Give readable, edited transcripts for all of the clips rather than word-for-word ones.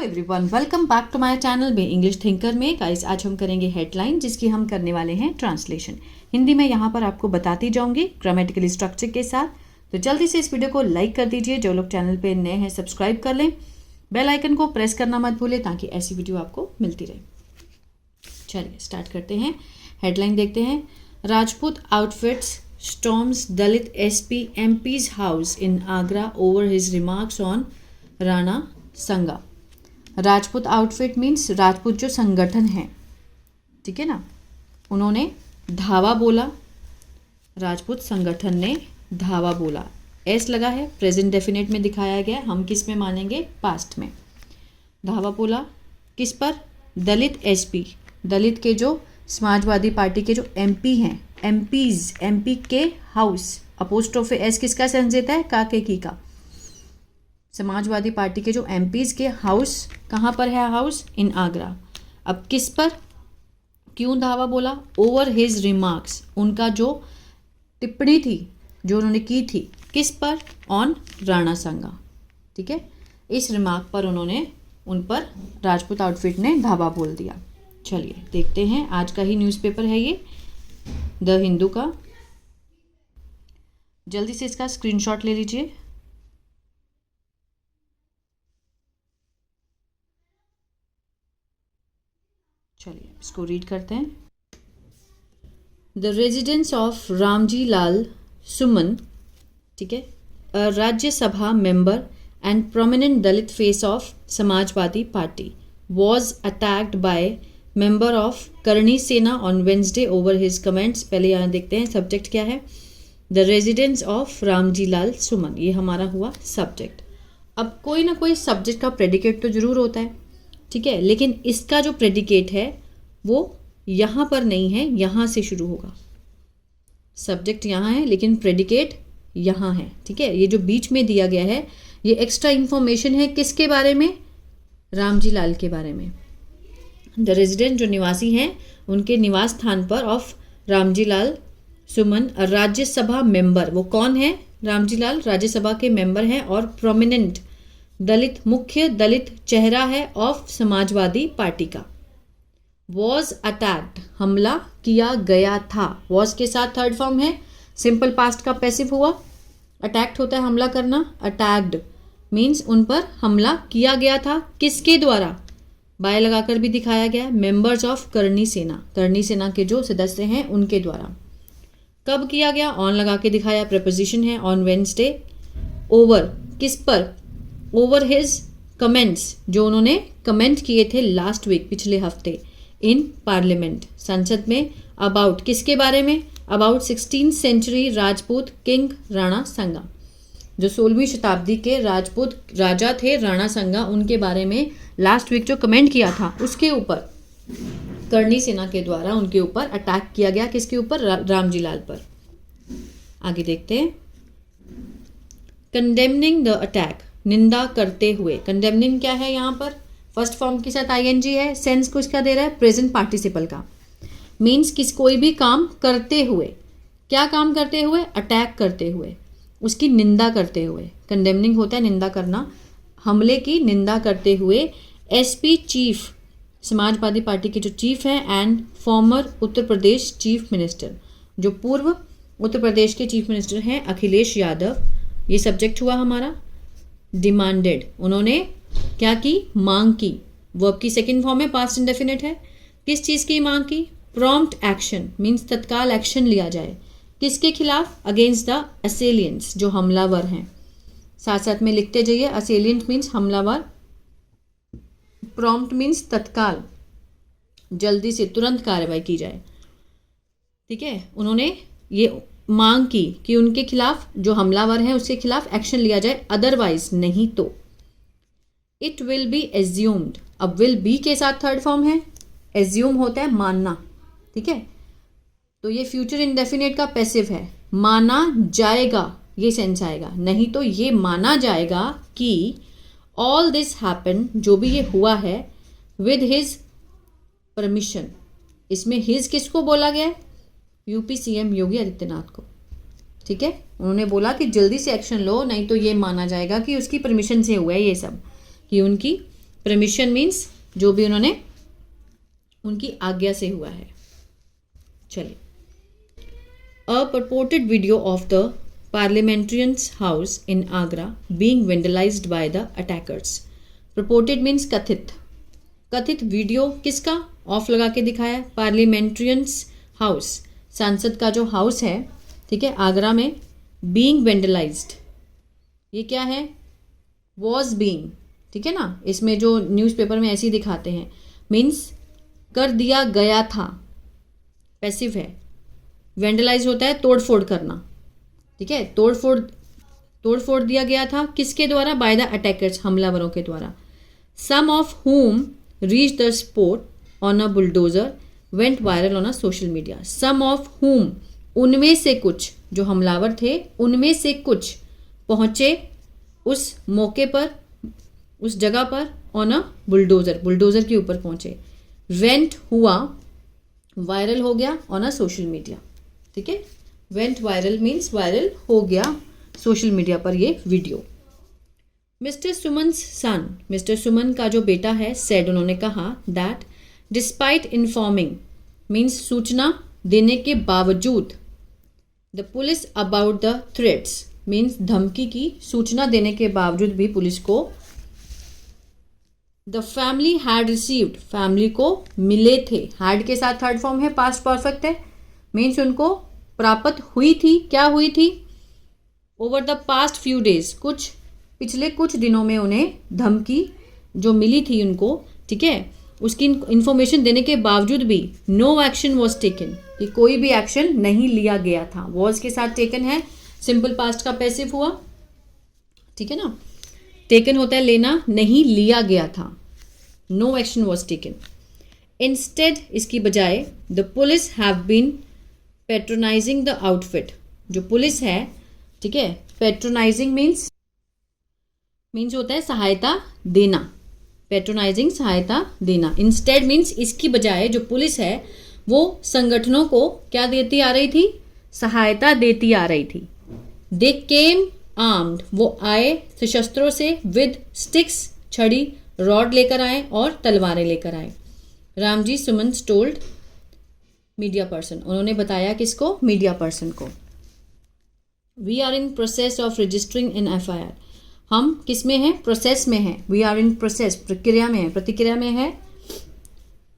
Everyone, welcome back to my channel be English thinker में। Guys, आज हम करेंगे हेडलाइन, जिसकी हम करने वाले हैं ट्रांसलेशन। हिंदी में यहाँ पर आपको बताती जाऊंगी ग्रामेटिकल स्ट्रक्चर के साथ। तो जल्दी से इस वीडियो को लाइक कर दीजिए। जो लोग चैनल पे नए हैं सब्सक्राइब कर लें, बेल आइकन को प्रेस करना मत भूलें ताकि ऐसी वीडियो आपको मिलती रहे। चलिए स्टार्ट करते हैं। हेडलाइन देखते हैं। Rajput outfits storms Dalit SP MP's house in Agra over his remarks on Rana संगा। राजपूत आउटफिट मीन्स राजपूत जो संगठन है, ठीक है ना, उन्होंने धावा बोला। राजपूत संगठन ने धावा बोला। एस लगा है, प्रेजेंट डेफिनेट में दिखाया गया। हम किस में मानेंगे? पास्ट में। धावा बोला किस पर? दलित एसपी, दलित के जो समाजवादी पार्टी के जो एमपी हैं, एमपीज, एमपी के हाउस, अपोस्ट्रोफे एस किसका सेंस देता है? का के की का। समाजवादी पार्टी के जो एमपीज के हाउस, कहाँ पर है हाउस? इन आगरा। अब किस पर, क्यों धावा बोला? ओवर हिज रिमार्क्स, उनका जो टिप्पणी थी, जो उन्होंने की थी, किस पर? ऑन राणा संगा, ठीक है। इस रिमार्क पर उन्होंने, उन पर राजपूत आउटफिट ने धावा बोल दिया। चलिए देखते हैं, आज का ही न्यूज़पेपर है ये, द हिंदू का। जल्दी से इसका स्क्रीनशॉट ले लीजिए। चलिए इसको रीड करते हैं। The residence of Ramji Lal Suman, ठीक है, a Rajya Sabha member and prominent Dalit face of Samajwadi Party was attacked by member of Karni Sena on Wednesday over his comments। पहले यहाँ देखते हैं सब्जेक्ट क्या है। The residence of Ramji Lal सुमन, ये हमारा हुआ सब्जेक्ट। अब कोई ना कोई सब्जेक्ट का प्रेडिकेट तो जरूर होता है, ठीक है, लेकिन इसका जो प्रेडिकेट है वो यहाँ पर नहीं है, यहाँ से शुरू होगा। सब्जेक्ट यहाँ है लेकिन प्रेडिकेट यहाँ है, ठीक है। ये जो बीच में दिया गया है ये एक्स्ट्रा इंफॉर्मेशन है, किसके बारे में? रामजी लाल के बारे में। द रेजिडेंट जो निवासी हैं, उनके निवास स्थान पर of Ramji Lal Suman, Rajya Sabha member, वो कौन है? रामजी लाल राज्यसभा के मेंबर हैं, और प्रोमिनेंट दलित, मुख्य दलित चेहरा है ऑफ समाजवादी पार्टी का। वॉज अटैक्ड, हमला किया गया था। वॉज के साथ थर्ड फॉर्म है, सिंपल पास्ट का पैसिव हुआ। अटैक्ट होता है हमला करना, अटैक्ड मीन्स उन पर हमला किया गया था। किसके द्वारा? बाय लगाकर भी दिखाया गया है, मेंबर्स ऑफ करणी सेना, करणी सेना के जो सदस्य हैं उनके द्वारा। कब किया गया? ऑन लगा के दिखाया, प्रपोजिशन है ऑन वेडनेसडे। ओवर किस पर? ओवर हिज कमेंट्स, जो उन्होंने कमेंट किए थे लास्ट वीक, पिछले हफ्ते, इन पार्लियामेंट, संसद में। अबाउट किसके बारे में? About 16th century Rajput king Rana Sanga, जो 16वीं शताब्दी के राजपूत राजा थे राणा संगा, उनके बारे में लास्ट वीक जो कमेंट किया था उसके ऊपर करणी सेना के द्वारा उनके ऊपर अटैक किया गया। किसके ऊपर? रामजी लाल पर। आगे देखते हैं। कंडेमनिंग द अटैक, निंदा करते हुए। कंडेमनिंग क्या है यहाँ पर? फर्स्ट फॉर्म के साथ आईएनजी है। सेंस को इसका दे रहा है प्रेजेंट पार्टिसिपल का। मीन्स किस कोई भी काम करते हुए, क्या काम करते हुए? अटैक करते हुए, उसकी निंदा करते हुए। कंडेमनिंग होता है निंदा करना, हमले की निंदा करते हुए। एसपी चीफ, समाजवादी पार्टी के जो चीफ हैं, and farmer Uttar Pradesh chief minister, जो पूर्व उत्तर प्रदेश के चीफ मिनिस्टर हैं, अखिलेश यादव। ये सब्जेक्ट हुआ हमारा। डिमांडेड, उन्होंने क्या की? मांग की। वर्ब की सेकंड फॉर्म में पास्ट इंडेफिनिट है। किस चीज़ की मांग की? प्रॉम्प्ट एक्शन मीन्स तत्काल एक्शन लिया जाए। किसके खिलाफ? अगेंस्ट द असेलियंट्स, जो हमलावर हैं। साथ साथ में लिखते जाइए, असेलियंट मीन्स हमलावर, प्रॉम्प्ट मीन्स तत्काल, जल्दी से, तुरंत कार्रवाई की जाए, ठीक है। उन्होंने ये मांग की कि उनके खिलाफ, जो हमलावर हैं उसके खिलाफ एक्शन लिया जाए, अदरवाइज नहीं तो। इट विल बी एज्यूम्ड, अब विल बी के साथ थर्ड फॉर्म है। एज्यूम होता है मानना, ठीक है, तो ये फ्यूचर इंडेफिनिट का पैसिव है। माना जाएगा, ये सेंस आएगा, नहीं तो ये माना जाएगा कि ऑल दिस हैपन, जो भी ये हुआ है, विद हिज परमिशन। इसमें हिज किसको बोला गया है? यूपी सीएम योगी आदित्यनाथ को, ठीक है। उन्होंने बोला कि जल्दी से एक्शन लो, नहीं तो ये माना जाएगा कि उसकी परमिशन से हुआ है ये सब, कि उनकी परमिशन मीन्स जो भी उन्होंने उनकी आज्ञा से हुआ है। चलिए, अ purported video of the parliamentarian's house in Agra being vandalized by the attackers. Purported means कथित। कथित वीडियो किसका? ऑफ लगा के दिखाया है। पार्लियामेंट्रियंस हाउस, सांसद का जो हाउस है, ठीक है, आगरा में, बीइंग वेंडलाइज्ड, ये क्या है? वॉज बीइंग, ठीक है ना, इसमें जो न्यूज़पेपर में ऐसे ही दिखाते हैं, मीन्स कर दिया गया था, पैसिव है। वेंडलाइज होता है तोड़ फोड़ करना, ठीक है, तोड़ फोड़ दिया गया था किसके द्वारा? बाय द अटैकर्स, हमलावरों के द्वारा। सम of whom reached the spot on a bulldozer went viral on a social media. Some of whom, उनमें से कुछ, जो हमलावर थे उनमें से कुछ पहुंचे उस मौके पर, उस जगह पर, ऑन अ बुलडोजर, बुलडोजर के ऊपर पहुंचे। वेंट हुआ, वायरल हो गया, ऑन अ सोशल मीडिया, ठीक है। वेंट वायरल मीन्स वायरल हो गया सोशल मीडिया पर ये वीडियो। मिस्टर सुमन सन, मिस्टर सुमन का जो बेटा है, सेड, उन्होंने कहा दैट डिस्पाइट इन्फॉर्मिंग मीन्स सूचना देने के बावजूद, the police about the threats means धमकी की सूचना देने के बावजूद भी पुलिस को, the family had received, family को मिले थे, हैड के साथ थर्ड फॉर्म है, पास्ट परफेक्ट है, मीन्स उनको प्राप्त हुई थी। क्या हुई थी? Over the past few days, कुछ पिछले कुछ दिनों में उन्हें धमकी जो मिली थी उनको, ठीक है, उसकी इंफॉर्मेशन देने के बावजूद भी नो एक्शन वॉज टेकन, कि कोई भी एक्शन नहीं लिया गया था। वॉज के साथ टेकन है, सिंपल पास्ट का पैसिव हुआ, ठीक है ना। टेकन होता है लेना, नहीं लिया गया था, no action was taken. Instead, इसकी बजाय, the police have been patronising the outfit, जो पुलिस है, ठीक है, पेट्रोनाइजिंग मीन्स होता है सहायता देना, पेट्रोनाइजिंग सहायता देना। इंस्टेड मीन्स इसकी बजाय जो पुलिस है वो संगठनों को क्या देती आ रही थी? सहायता देती आ रही थी। दे केम आर्म्ड, वो आए सशस्त्रों से, विद स्टिक्स, छड़ी, रॉड लेकर आए और तलवारें लेकर आए। Ramji Suman told media person, उन्होंने बताया किसको? मीडिया पर्सन को। We are in process of registering in FIR, हम किस में हैं? प्रोसेस में हैं। वी आर इन प्रोसेस, प्रक्रिया में है, प्रतिक्रिया में है,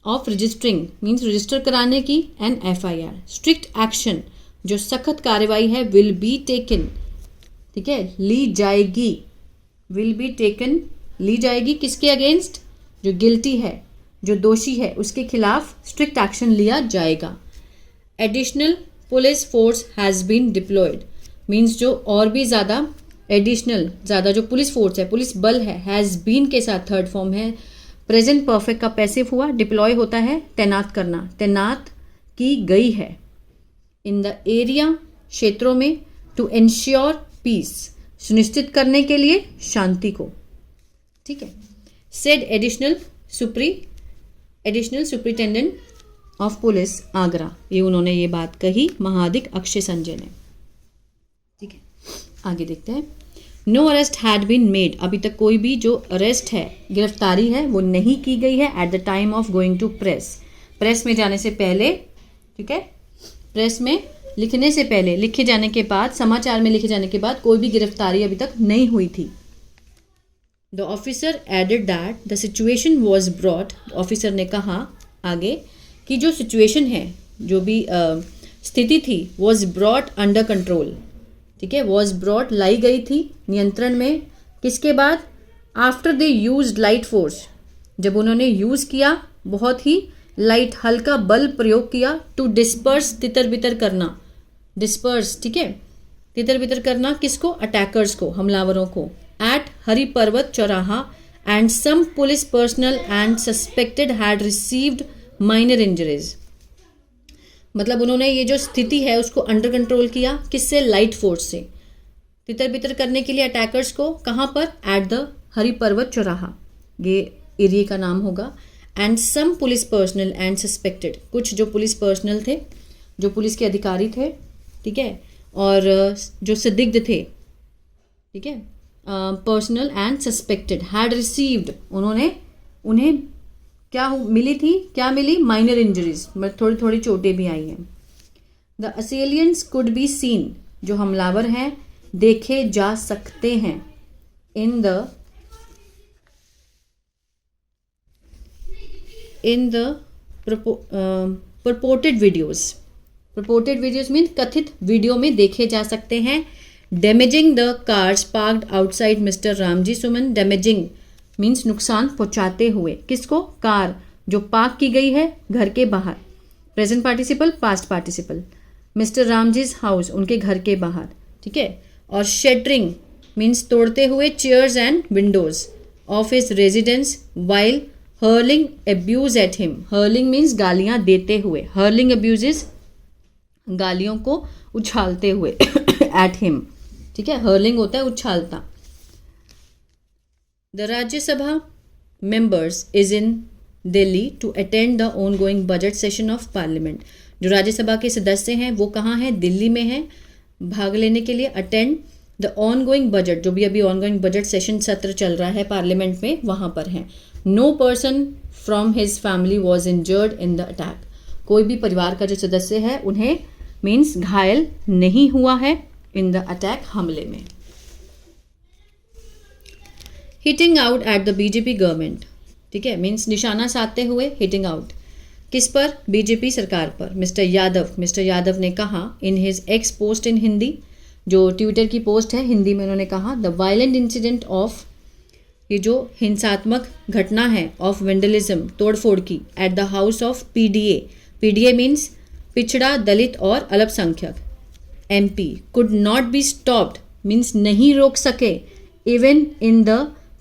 ऑफ रजिस्टरिंग मीन्स रजिस्टर कराने की, एन FIR। स्ट्रिक्ट एक्शन, जो सख्त कार्रवाई है, विल बी टेकन, ठीक है, ली जाएगी, विल बी टेकन, ली जाएगी किसके अगेंस्ट? जो गिल्टी है, जो दोषी है, उसके खिलाफ स्ट्रिक्ट एक्शन लिया जाएगा। Additional police force has been deployed means जो और भी ज़्यादा एडिशनल, ज़्यादा जो पुलिस फोर्स है, पुलिस बल है, हैज़ बीन के साथ थर्ड फॉर्म है, प्रेजेंट परफेक्ट का पैसिव हुआ। डिप्लॉय होता है तैनात करना, तैनात की गई है। इन द एरिया, क्षेत्रों में, टू एंश्योर पीस, सुनिश्चित करने के लिए शांति को, ठीक है। Said additional superintendent of police Agra, ये उन्होंने ये बात कही महाधिक अक्षय संजय ने, ठीक है। आगे देखते हैं। No arrest had been made, अभी तक कोई भी जो अरेस्ट है, गिरफ्तारी है, वो नहीं की गई है at the time of going to press, press में जाने से पहले, ठीक है, प्रेस में लिखने से पहले, लिखे जाने के बाद, समाचार में लिखे जाने के बाद कोई भी गिरफ्तारी अभी तक नहीं हुई थी। The officer added that the situation was brought, officer ने कहा आगे कि जो सिचुएशन है, जो भी स्थिति थी, वॉज ब्रॉट अंडर कंट्रोल, ठीक है, वॉज ब्रॉट लाई गई थी नियंत्रण में, किसके बाद? After they used light force, जब उन्होंने यूज़ किया बहुत ही लाइट, हल्का बल प्रयोग किया, टू डिस्पर्स, तितर बितर करना, डिस्पर्स, ठीक है, तितर बितर करना किसको? अटैकर्स को, हमलावरों को। Eight Hari Parvat Chauraha and some police personnel and suspected had received minor injuries, मतलब उन्होंने ये जो स्थिति है उसको अंडर कंट्रोल किया, किससे? लाइट फोर्स से। तितर बितर करने के लिए अटैकर्स को, कहाँ पर? एट द हरि पर्वत चौराहा, ये एरिया का नाम होगा। And some police personnel and suspected, कुछ जो पुलिस पर्सनल थे, जो पुलिस के अधिकारी थे, ठीक है, और जो संदिग्ध थे, ठीक है, personal and suspected, had received, उन्होंने उन्हें मिली थी, क्या मिली, माइनर इंजरीज, मतलब थोड़ी थोड़ी चोटें भी आई हैं। द असेलियंट्स कुड बी सीन, जो हमलावर हैं देखे जा सकते हैं, in the purported videos. purported videos mean कथित वीडियो में देखे जा सकते हैं। Damaging the cars parked outside mister Ramji Suman. Damaging means नुकसान पहुंचाते हुए, किसको, कार जो पार्क की गई है घर के बाहर। Present participle, past participle. Mister Ramji's house, उनके घर के बाहर, ठीक है। और शेटरिंग मीन्स तोड़ते हुए chairs and Windows of his residence while hurling abuse at him. Hurling means गालियां देते हुए, हर्लिंग अब्यूज इज गालियों को उछालते हुए एट हिम, ठीक है। हर्लिंग होता है उछालता। The Rajya Sabha members is in Delhi to attend the ongoing budget session of parliament। जो राज्यसभा के सदस्य हैं वो कहाँ हैं, दिल्ली में हैं, भाग लेने के लिए। अटेंड द ऑनगोइंग बजट, जो भी अभी ऑनगोइंग बजट सेशन सत्र चल रहा है पार्लियामेंट में, वहाँ पर हैं। No person from his family was injured in the attack. कोई भी परिवार का जो सदस्य है उन्हें मीन्स घायल नहीं हुआ है इन द अटैक, हमले में। Hitting out at the BJP government, ठीक है, मीन्स निशाना साधते हुए हिटिंग आउट, किस पर, बीजेपी सरकार पर। मिस्टर यादव ने कहा इन हिज एक्स पोस्ट इन हिंदी, जो ट्विटर की पोस्ट है हिंदी में, उन्होंने कहा द वायलेंट इंसिडेंट ऑफ, ये जो हिंसात्मक घटना है, ऑफ वेंडलिज्म, तोड़फोड़ की, at the house of PDA means पिछड़ा, दलित और अल्पसंख्यक, MP, could not be stopped means नहीं रोक सके, even in the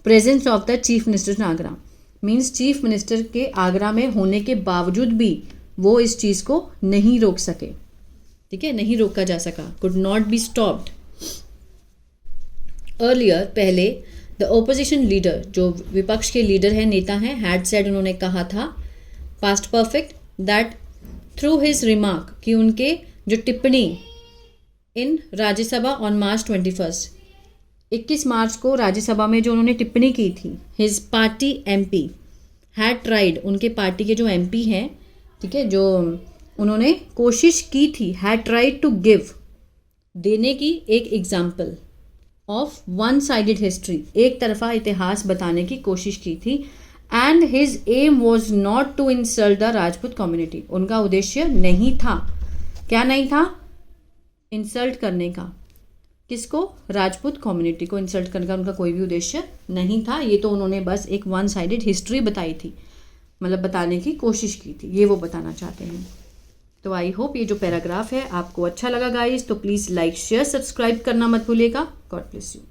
presence of the chief minister Agra, means chief minister के आगरा में होने के बावजूद भी वो इस चीज़ को नहीं रोक सके, ठीक है, नहीं रोका जा सका, could not be stopped. Earlier, पहले, द ओपोजिशन लीडर, जो विपक्ष के लीडर हैं, नेता हैं, हैड सेड, उन्होंने कहा था, past perfect, that through his remark, कि उनके जो टिप्पणी इन राज्यसभा ऑन मार्च 21 मार्च को राज्यसभा में जो उन्होंने टिप्पणी की थी, his party MP had tried, उनके पार्टी के जो एमपी हैं, ठीक है, जो उन्होंने कोशिश की थी, हैड ट्राइड टू गिव, देने की एक example of one sided history, एक तरफा इतिहास बताने की कोशिश की थी। And his aim was not to insult the Rajput community, उनका उद्देश्य नहीं था, क्या नहीं था, इंसल्ट करने का, किसको, राजपूत कम्युनिटी को इंसल्ट करने का उनका कोई भी उद्देश्य नहीं था। ये तो उन्होंने बस एक वन साइडेड हिस्ट्री बताई थी, मतलब बताने की कोशिश की थी, ये वो बताना चाहते हैं। तो आई होप ये जो पैराग्राफ है आपको अच्छा लगा गाइस, तो प्लीज़ लाइक शेयर सब्सक्राइब करना मत भूलिएगा। God bless you.